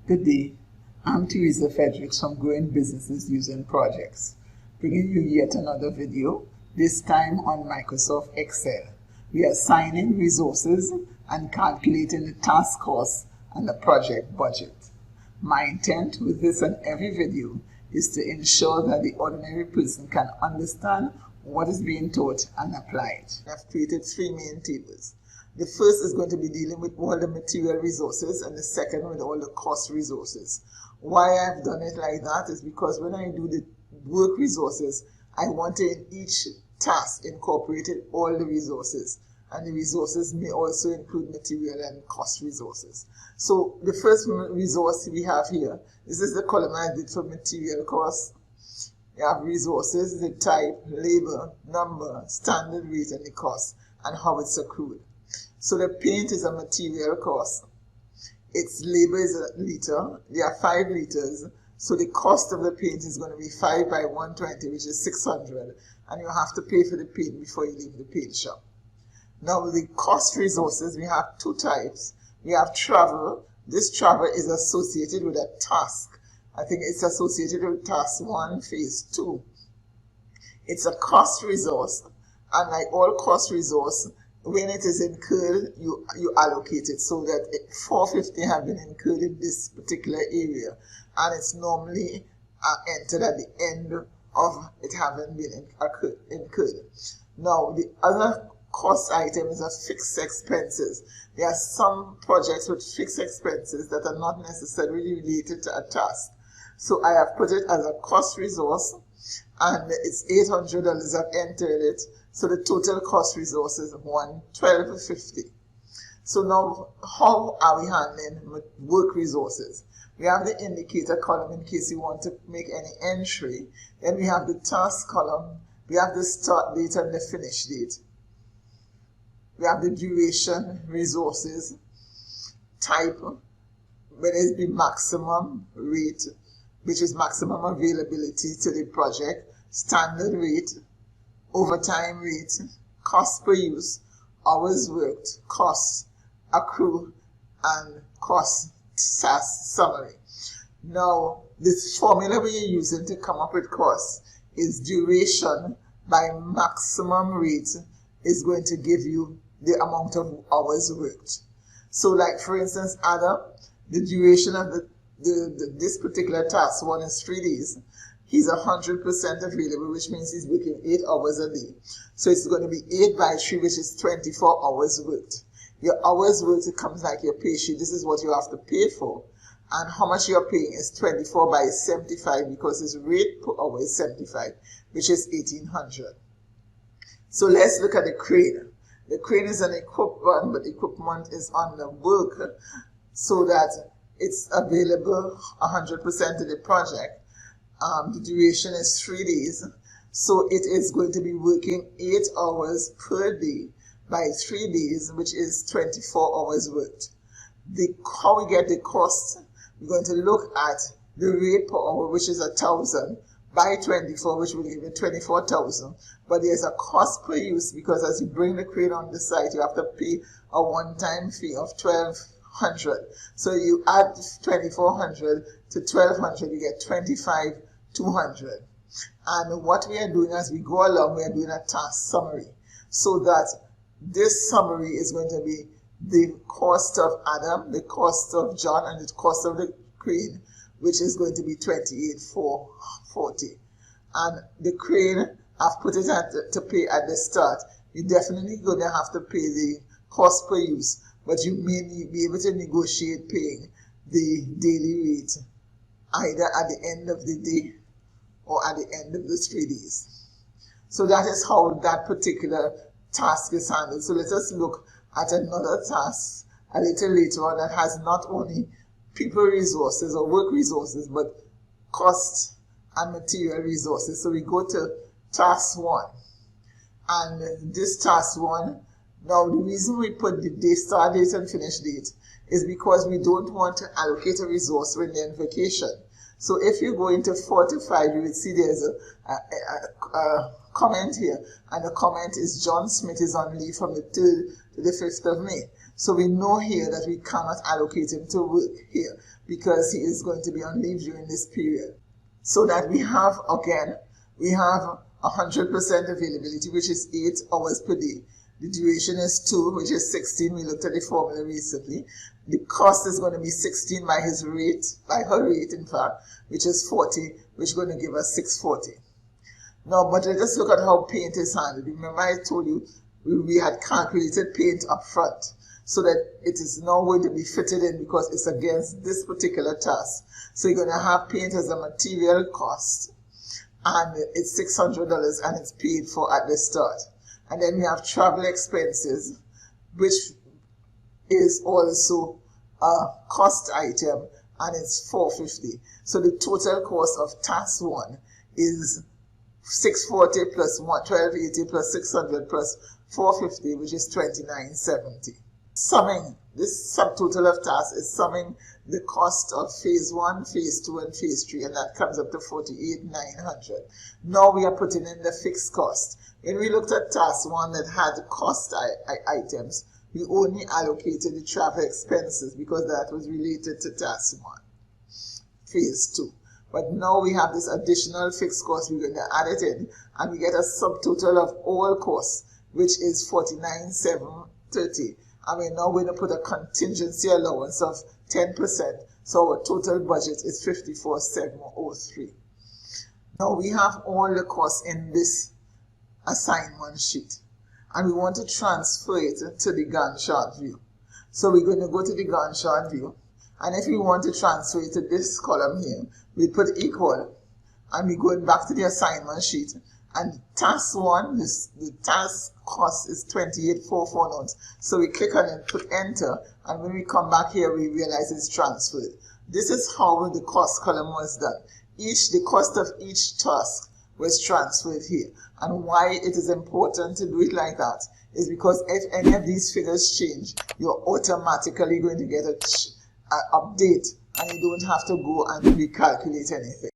Good day, I'm Teresa Fredericks from Growing Businesses Using Projects, bringing you yet another video, this time on Microsoft Excel. We are assigning resources and calculating the task cost and the project budget. My intent with this and every video is to ensure that the ordinary person can understand what is being taught and apply it. I've created three main tables. The first is going to be dealing with all the material resources and the second with all the cost resources. Why I've done it like that is because when I do the work resources, I want to in each task incorporated all the resources, and the resources may also include material and cost resources. So the first resource we have here, this is the column I did for material cost. You have resources, the type, labor, number, standard rate, and the cost, and how it's accrued. So the paint is a material cost. Its labor is a liter. There are 5 liters. So the cost of the paint is going to be 5 by 120, which is 600. And you have to pay for the paint before you leave the paint shop. Now the cost resources, we have 2 types. We have travel. This travel is associated with a task. I think it's associated with task 1, phase 2. It's a cost resource. And like all cost resource, when it is incurred, you allocate it so that 450 have been incurred in this particular area, and it's normally entered at the end of it having been incurred. Now, the other cost item is a fixed expenses. There are some projects with fixed expenses that are not necessarily related to a task. So I have put it as a cost resource, and it's $800. I've entered it. So the total cost resource is $112.50. So now, how are we handling work resources? We have the indicator column in case you want to make any entry. Then we have the task column. We have the start date and the finish date. We have the duration, resources, type, whether it be maximum rate, which is maximum availability to the project, standard rate, overtime rate, cost per use, hours worked, cost, accrue, and cost summary. Now, this formula we are using to come up with cost is duration by maximum rate is going to give you the amount of hours worked. So like for instance, Adam, the duration of this particular task, 1 is 3 days. He's 100% available, which means he's working 8 hours a day. So it's going to be 8 by 3, which is 24 hours worked. Your hours worked, it comes like your pay sheet. This is what you have to pay for. And how much you're paying is 24 by 75 because his rate per hour is 75, which is 1800. So let's look at the crane. The crane is an equipment, but equipment is on the work so that it's available 100% to the project. The duration is 3 days, so it is going to be working 8 hours per day by 3 days, which is 24 hours worked. How we get the cost, we're going to look at the rate per hour, which is 1,000 by 24, which will give you 24,000. But there's a cost per use because as you bring the crane on the site, you have to pay a one-time fee of $1,200. So you add 2,400 to 1,200, you get 25,200. And what we are doing as we go along, we are doing a task summary. So that this summary is going to be the cost of Adam, the cost of John, and the cost of the crane, which is going to be 28,440. And the crane, I've put it to pay at the start. You're definitely going to have to pay the cost per use, but you may be able to negotiate paying the daily rate either at the end of the day or at the end of the 3 days. So that is how that particular task is handled. So let us look at another task a little later on that has not only people resources or work resources, but cost and material resources. So we go to task 1. And this task 1, now the reason we put the day start date and finish date is because we don't want to allocate a resource when they're on vacation. So if you go into 4 to 5, you will see there's a comment here, and the comment is John Smith is on leave from the 3rd to the 5th of May. So we know here that we cannot allocate him to work here because he is going to be on leave during this period. So that we have, again, we have 100% availability, which is 8 hours per day. The duration is 2, which is 16. We looked at the formula recently. The cost is going to be 16 by his rate, by her rate, in fact, which is 40, which is going to give us 640. Now, but let's just look at how paint is handled. Remember I told you we had calculated paint up front so that it is now going to be fitted in because it's against this particular task. So you're going to have paint as a material cost, and it's $600 and it's paid for at the start. And then we have travel expenses, which is also a cost item, and it's $450. So the total cost of task 1 is $640 plus $1280 plus $600 plus $450, which is $2970. Summing, this subtotal of tasks is summing the cost of phase 1, phase 2, and phase 3, and that comes up to $48,900. Now we are putting in the fixed cost. When we looked at task 1 that had cost items, we only allocated the travel expenses because that was related to task 1, phase 2. But now we have this additional fixed cost, we're going to add it in, and we get a subtotal of all costs, which is $49,730. And we're now going to put a contingency allowance of 10%, so our total budget is $54,703. Now we have all the costs in this assignment sheet, and we want to transfer it to the Gantt chart view. So we're going to go to the Gantt chart view, and if we want to transfer it to this column here, we put equal, and we're going back to the assignment sheet, and task 1, the task cost is $28,449. So we click on it, put enter, and when we come back here, we realize it's transferred. This is how the cost column was done. The cost of each task was transferred here. And why it is important to do it like that is because if any of these figures change, you're automatically going to get an update, and you don't have to go and recalculate anything.